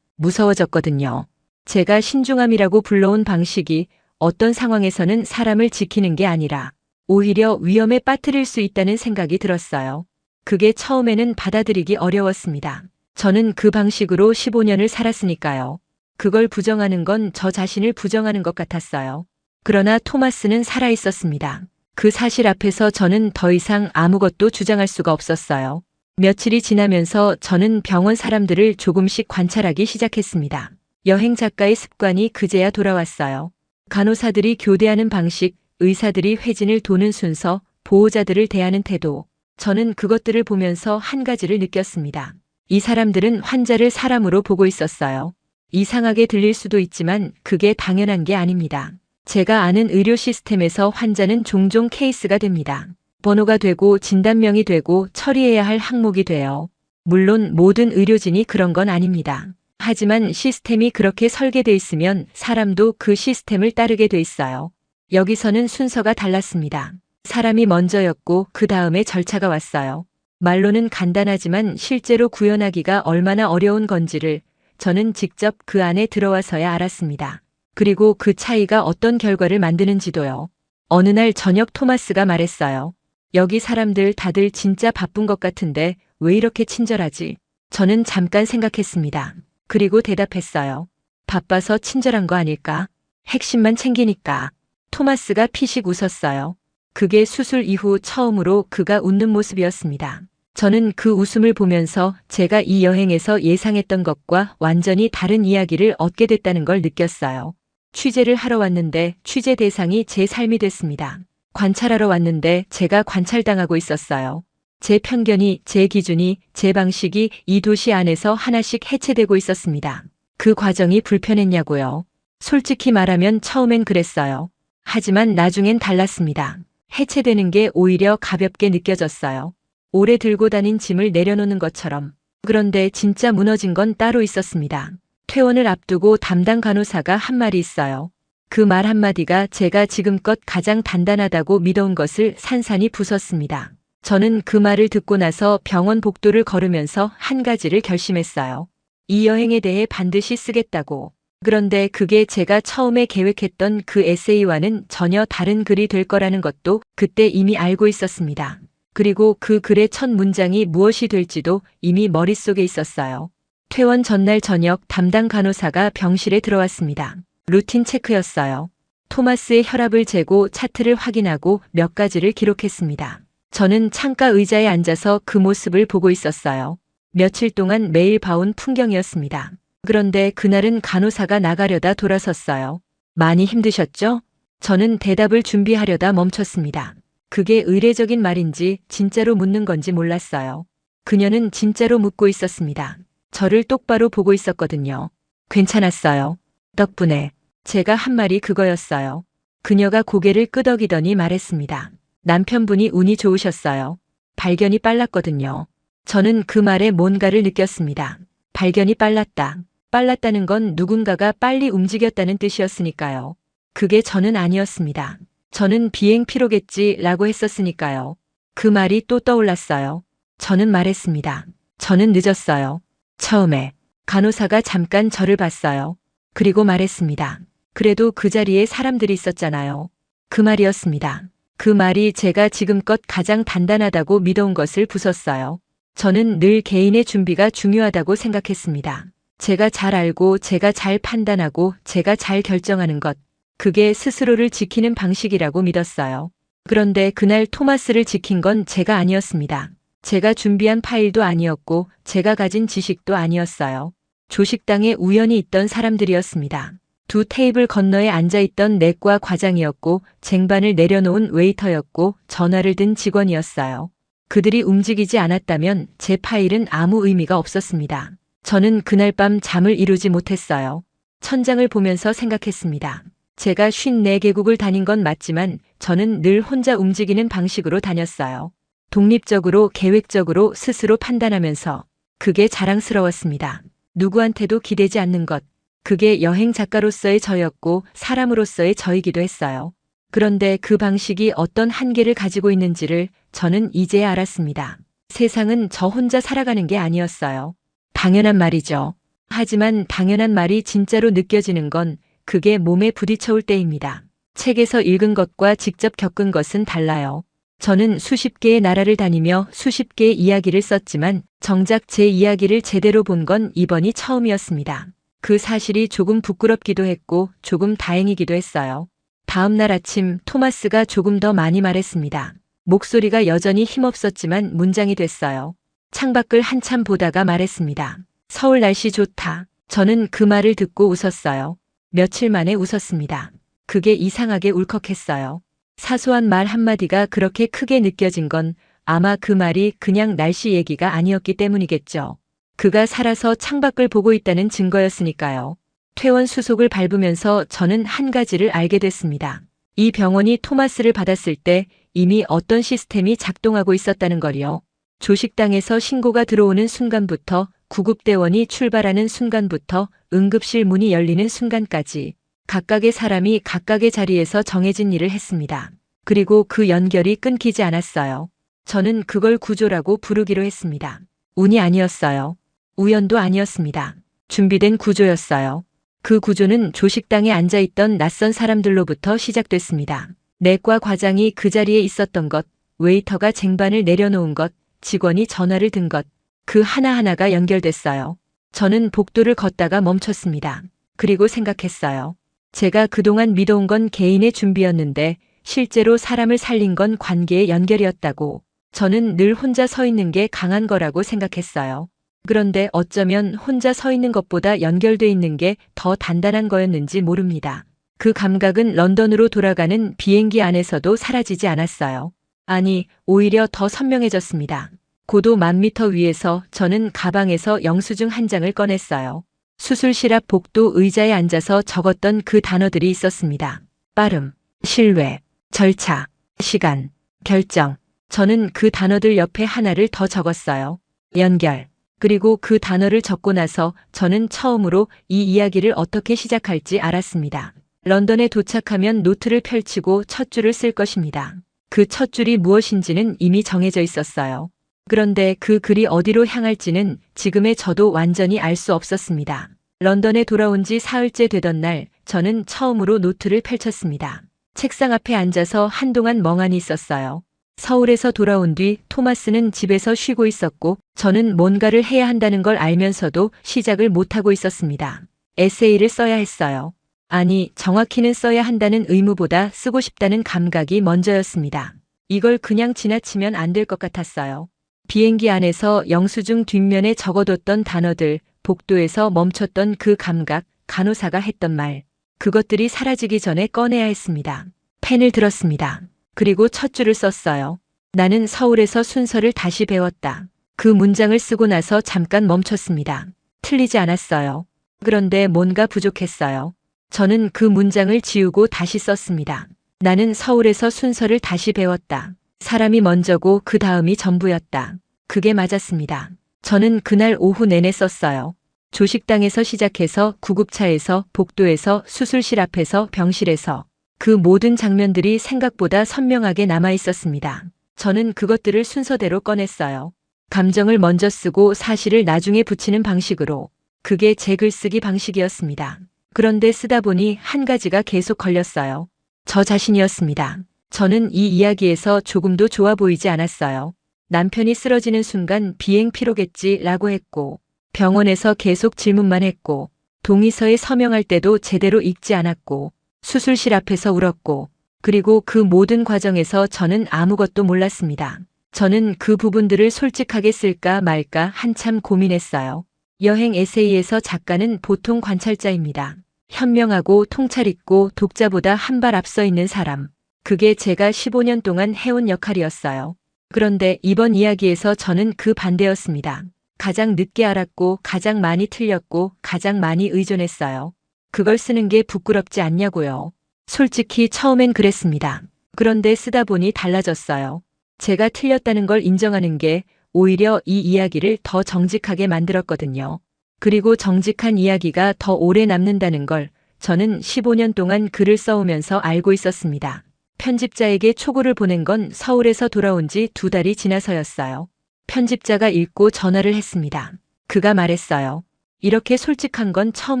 S2: 무서워졌거든요. 제가 신중함이라고 불러온 방식이 어떤 상황에서는 사람을 지키는 게 아니라 오히려 위험에 빠뜨릴 수 있다는 생각이 들었어요. 그게 처음에는 받아들이기 어려웠습니다. 저는 그 방식으로 15년을 살았으니까요. 그걸 부정하는 건 저 자신을 부정하는 것 같았어요. 그러나 토마스는 살아 있었습니다. 그 사실 앞에서 저는 더 이상 아무것도 주장할 수가 없었어요. 며칠이 지나면서 저는 병원 사람들을 조금씩 관찰하기 시작했습니다. 여행 작가의 습관이 그제야 돌아왔어요. 간호사들이 교대하는 방식, 의사들이 회진을 도는 순서, 보호자들을 대하는 태도. 저는 그것들을 보면서 한 가지를 느꼈습니다. 이 사람들은 환자를 사람으로 보고 있었어요. 이상하게 들릴 수도 있지만 그게 당연한 게 아닙니다. 제가 아는 의료 시스템에서 환자는 종종 케이스가 됩니다. 번호가 되고 진단명이 되고 처리해야 할 항목이 돼요. 물론 모든 의료진이 그런 건 아닙니다. 하지만 시스템이 그렇게 설계돼 있으면 사람도 그 시스템을 따르게 돼 있어요. 여기서는 순서가 달랐습니다. 사람이 먼저였고 그 다음에 절차가 왔어요. 말로는 간단하지만 실제로 구현하기가 얼마나 어려운 건지를 저는 직접 그 안에 들어와서야 알았습니다. 그리고 그 차이가 어떤 결과를 만드는지도요. 어느 날 저녁 토마스가 말했어요. 여기 사람들 다들 진짜 바쁜 것 같은데 왜 이렇게 친절하지? 저는 잠깐 생각했습니다. 그리고 대답했어요. 바빠서 친절한 거 아닐까? 핵심만 챙기니까. 토마스가 피식 웃었어요. 그게 수술 이후 처음으로 그가 웃는 모습이었습니다. 저는 그 웃음을 보면서 제가 이 여행에서 예상했던 것과 완전히 다른 이야기를 얻게 됐다는 걸 느꼈어요. 취재를 하러 왔는데 취재 대상이 제 삶이 됐습니다. 관찰하러 왔는데 제가 관찰당하고 있었어요. 제 편견이, 제 기준이, 제 방식이 이 도시 안에서 하나씩 해체되고 있었습니다. 그 과정이 불편했냐고요. 솔직히 말하면 처음엔 그랬어요. 하지만 나중엔 달랐습니다. 해체되는 게 오히려 가볍게 느껴졌어요. 오래 들고 다닌 짐을 내려놓는 것처럼. 그런데 진짜 무너진 건 따로 있었습니다. 퇴원을 앞두고 담당 간호사가 한 말이 있어요. 그 말 한마디가 제가 지금껏 가장 단단하다고 믿어온 것을 산산이 부쉈습니다. 저는 그 말을 듣고 나서 병원 복도를 걸으면서 한 가지를 결심했어요. 이 여행에 대해 반드시 쓰겠다고. 그런데 그게 제가 처음에 계획했던 그 에세이와는 전혀 다른 글이 될 거라는 것도 그때 이미 알고 있었습니다. 그리고 그 글의 첫 문장이 무엇이 될지도 이미 머릿속에 있었어요. 퇴원 전날 저녁 담당 간호사가 병실에 들어왔습니다. 루틴 체크였어요. 토마스의 혈압을 재고 차트를 확인하고 몇 가지를 기록했습니다. 저는 창가 의자에 앉아서 그 모습을 보고 있었어요. 며칠 동안 매일 봐온 풍경이었습니다. 그런데 그날은 간호사가 나가려다 돌아섰어요. 많이 힘드셨죠? 저는 대답을 준비하려다 멈췄습니다. 그게 의례적인 말인지 진짜로 묻는 건지 몰랐어요. 그녀는 진짜로 묻고 있었습니다. 저를 똑바로 보고 있었거든요. 괜찮았어요. 덕분에. 제가 한 말이 그거였어요. 그녀가 고개를 끄덕이더니 말했습니다. 남편분이 운이 좋으셨어요. 발견이 빨랐거든요. 저는 그 말에 뭔가를 느꼈습니다. 발견이 빨랐다. 빨랐다는 건 누군가가 빨리 움직였다는 뜻이었으니까요. 그게 저는 아니었습니다. 저는 비행 피로겠지라고 했었으니까요. 그 말이 또 떠올랐어요. 저는 말했습니다. 저는 늦었어요. 처음에 간호사가 잠깐 저를 봤어요. 그리고 말했습니다. 그래도 그 자리에 사람들이 있었잖아요. 그 말이었습니다. 그 말이 제가 지금껏 가장 단단하다고 믿어온 것을 부쉈어요. 저는 늘 개인의 준비가 중요하다고 생각했습니다. 제가 잘 알고 제가 잘 판단하고 제가 잘 결정하는 것. 그게 스스로를 지키는 방식이라고 믿었어요. 그런데 그날 토마스를 지킨 건 제가 아니었습니다. 제가 준비한 파일도 아니었고 제가 가진 지식도 아니었어요. 조식당에 우연히 있던 사람들이었습니다. 두 테이블 건너에 앉아있던 내과 과장이었고 쟁반을 내려놓은 웨이터였고 전화를 든 직원이었어요. 그들이 움직이지 않았다면 제 파일은 아무 의미가 없었습니다. 저는 그날 밤 잠을 이루지 못했어요. 천장을 보면서 생각했습니다. 제가 54개국을 다닌 건 맞지만 저는 늘 혼자 움직이는 방식으로 다녔어요. 독립적으로 계획적으로 스스로 판단하면서 그게 자랑스러웠습니다. 누구한테도 기대지 않는 것. 그게 여행 작가로서의 저였고 사람으로서의 저이기도 했어요. 그런데 그 방식이 어떤 한계를 가지고 있는지를 저는 이제야 알았습니다. 세상은 저 혼자 살아가는 게 아니었어요. 당연한 말이죠. 하지만 당연한 말이 진짜로 느껴지는 건 그게 몸에 부딪혀올 때입니다. 책에서 읽은 것과 직접 겪은 것은 달라요. 저는 수십 개의 나라를 다니며 수십 개의 이야기를 썼지만 정작 제 이야기를 제대로 본 건 이번이 처음이었습니다. 그 사실이 조금 부끄럽기도 했고 조금 다행이기도 했어요. 다음 날 아침 토마스가 조금 더 많이 말했습니다. 목소리가 여전히 힘없었지만 문장이 됐어요. 창밖을 한참 보다가 말했습니다. 서울 날씨 좋다. 저는 그 말을 듣고 웃었어요. 며칠 만에 웃었습니다. 그게 이상하게 울컥했어요. 사소한 말 한마디가 그렇게 크게 느껴진 건 아마 그 말이 그냥 날씨 얘기가 아니었기 때문이겠죠. 그가 살아서 창밖을 보고 있다는 증거였으니까요. 퇴원 수속을 밟으면서 저는 한 가지를 알게 됐습니다. 이 병원이 토마스를 받았을 때 이미 어떤 시스템이 작동하고 있었다는 걸요. 조식당에서 신고가 들어오는 순간부터 구급대원이 출발하는 순간부터 응급실 문이 열리는 순간까지 각각의 사람이 각각의 자리에서 정해진 일을 했습니다. 그리고 그 연결이 끊기지 않았어요. 저는 그걸 구조라고 부르기로 했습니다. 운이 아니었어요. 우연도 아니었습니다. 준비된 구조였어요. 그 구조는 조식당에 앉아있던 낯선 사람들로부터 시작됐습니다. 내과 과장이 그 자리에 있었던 것, 웨이터가 쟁반을 내려놓은 것, 직원이 전화를 든 것, 그 하나하나가 연결됐어요. 저는 복도를 걷다가 멈췄습니다. 그리고 생각했어요. 제가 그동안 믿어온 건 개인의 준비였는데 실제로 사람을 살린 건 관계의 연결이었다고. 저는 늘 혼자 서 있는 게 강한 거라고 생각했어요. 그런데 어쩌면 혼자 서 있는 것보다 연결돼 있는 게 더 단단한 거였는지 모릅니다. 그 감각은 런던으로 돌아가는 비행기 안에서도 사라지지 않았어요. 아니, 오히려 더 선명해졌습니다. 고도 1000m 위에서 저는 가방에서 영수증 한 장을 꺼냈어요. 수술실 앞 복도 의자에 앉아서 적었던 그 단어들이 있었습니다. 빠름, 신뢰, 절차, 시간, 결정. 저는 그 단어들 옆에 하나를 더 적었어요. 연결. 그리고 그 단어를 적고 나서 저는 처음으로 이 이야기를 어떻게 시작할지 알았습니다. 런던에 도착하면 노트를 펼치고 첫 줄을 쓸 것입니다. 그 첫 줄이 무엇인지는 이미 정해져 있었어요. 그런데 그 글이 어디로 향할지는 지금의 저도 완전히 알 수 없었습니다. 런던에 돌아온 지 사흘째 되던 날, 저는 처음으로 노트를 펼쳤습니다. 책상 앞에 앉아서 한동안 멍하니 있었어요. 서울에서 돌아온 뒤 토마스는 집에서 쉬고 있었고, 저는 뭔가를 해야 한다는 걸 알면서도 시작을 못하고 있었습니다. 에세이를 써야 했어요. 아니, 정확히는 써야 한다는 의무보다 쓰고 싶다는 감각이 먼저였습니다. 이걸 그냥 지나치면 안 될 것 같았어요. 비행기 안에서 영수증 뒷면에 적어뒀던 단어들, 복도에서 멈췄던 그 감각, 간호사가 했던 말, 그것들이 사라지기 전에 꺼내야 했습니다. 펜을 들었습니다. 그리고 첫 줄을 썼어요. 나는 서울에서 순서를 다시 배웠다. 그 문장을 쓰고 나서 잠깐 멈췄습니다. 틀리지 않았어요. 그런데 뭔가 부족했어요. 저는 그 문장을 지우고 다시 썼습니다. 나는 서울에서 순서를 다시 배웠다. 사람이 먼저고 그 다음이 전부였다. 그게 맞았습니다. 저는 그날 오후 내내 썼어요. 조식당에서 시작해서 구급차에서, 복도에서, 수술실 앞에서, 병실에서 그 모든 장면들이 생각보다 선명하게 남아 있었습니다. 저는 그것들을 순서대로 꺼냈어요. 감정을 먼저 쓰고 사실을 나중에 붙이는 방식으로. 그게 제 글쓰기 방식이었습니다. 그런데 쓰다 보니 한 가지가 계속 걸렸어요. 저 자신이었습니다. 저는 이 이야기에서 조금도 좋아 보이지 않았어요. 남편이 쓰러지는 순간 비행 피로겠지라고 했고, 병원에서 계속 질문만 했고, 동의서에 서명할 때도 제대로 읽지 않았고, 수술실 앞에서 울었고, 그리고 그 모든 과정에서 저는 아무것도 몰랐습니다. 저는 그 부분들을 솔직하게 쓸까 말까 한참 고민했어요. 여행 에세이에서 작가는 보통 관찰자입니다. 현명하고 통찰 있고 독자보다 한 발 앞서 있는 사람. 그게 제가 15년 동안 해온 역할이었어요. 그런데 이번 이야기에서 저는 그 반대였습니다. 가장 늦게 알았고 가장 많이 틀렸고 가장 많이 의존했어요. 그걸 쓰는 게 부끄럽지 않냐고요. 솔직히 처음엔 그랬습니다. 그런데 쓰다 보니 달라졌어요. 제가 틀렸다는 걸 인정하는 게 오히려 이 이야기를 더 정직하게 만들었거든요. 그리고 정직한 이야기가 더 오래 남는다는 걸 저는 15년 동안 글을 써오면서 알고 있었습니다. 편집자에게 초고를 보낸 건 서울에서 돌아온 지 2달이 지나서였어요. 편집자가 읽고 전화를 했습니다. 그가 말했어요. 이렇게 솔직한 건 처음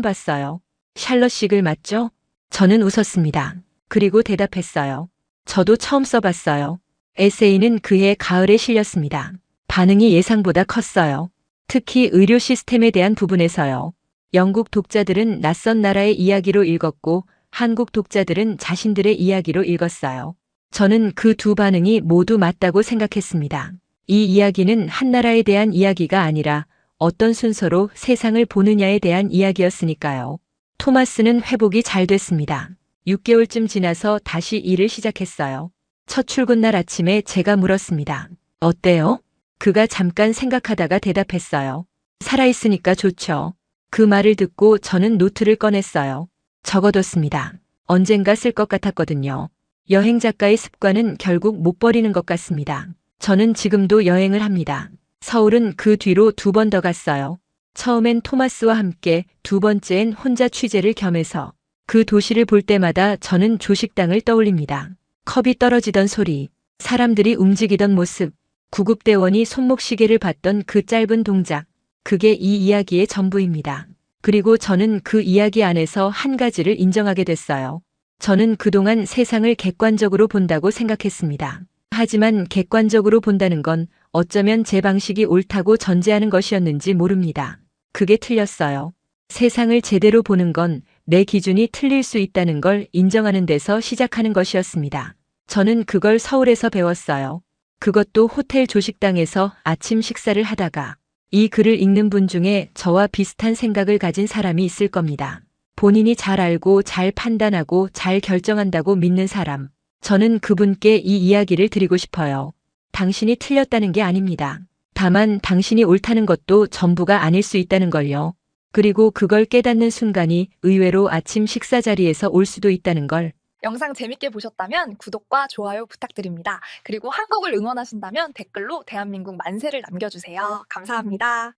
S2: 봤어요. 샬럿 시글 맞죠? 저는 웃었습니다. 그리고 대답했어요. 저도 처음 써봤어요. 에세이는 그해 가을에 실렸습니다. 반응이 예상보다 컸어요. 특히 의료 시스템에 대한 부분에서요. 영국 독자들은 낯선 나라의 이야기로 읽었고 한국 독자들은 자신들의 이야기로 읽었어요. 저는 그 두 반응이 모두 맞다고 생각했습니다. 이 이야기는 한 나라에 대한 이야기가 아니라 어떤 순서로 세상을 보느냐에 대한 이야기였으니까요. 토마스는 회복이 잘 됐습니다. 6개월쯤 지나서 다시 일을 시작했어요. 첫 출근 날 아침에 제가 물었습니다. 어때요? 그가 잠깐 생각하다가 대답했어요. 살아있으니까 좋죠. 그 말을 듣고 저는 노트를 꺼냈어요. 적어뒀습니다. 언젠가 쓸 것 같았거든요. 여행 작가의 습관은 결국 못 버리는 것 같습니다. 저는 지금도 여행을 합니다. 서울은 그 뒤로 2번 더 갔어요. 처음엔 토마스와 함께, 2번째엔 혼자 취재를 겸해서 그 도시를 볼 때마다 저는 조식당을 떠올립니다. 컵이 떨어지던 소리, 사람들이 움직이던 모습, 구급대원이 손목시계를 봤던 그 짧은 동작, 그게 이 이야기의 전부입니다. 그리고 저는 그 이야기 안에서 한 가지를 인정하게 됐어요. 저는 그동안 세상을 객관적으로 본다고 생각했습니다. 하지만 객관적으로 본다는 건 어쩌면 제 방식이 옳다고 전제하는 것이었는지 모릅니다. 그게 틀렸어요. 세상을 제대로 보는 건 내 기준이 틀릴 수 있다는 걸 인정하는 데서 시작하는 것이었습니다. 저는 그걸 서울에서 배웠어요. 그것도 호텔 조식당에서 아침 식사를 하다가. 이 글을 읽는 분 중에 저와 비슷한 생각을 가진 사람이 있을 겁니다. 본인이 잘 알고 잘 판단하고 잘 결정한다고 믿는 사람. 저는 그분께 이 이야기를 드리고 싶어요. 당신이 틀렸다는 게 아닙니다. 다만 당신이 옳다는 것도 전부가 아닐 수 있다는 걸요. 그리고 그걸 깨닫는 순간이 의외로 아침 식사 자리에서 올 수도 있다는 걸.
S3: 영상 재밌게 보셨다면 구독과 좋아요 부탁드립니다. 그리고 한국을 응원하신다면 댓글로 대한민국 만세를 남겨주세요. 감사합니다.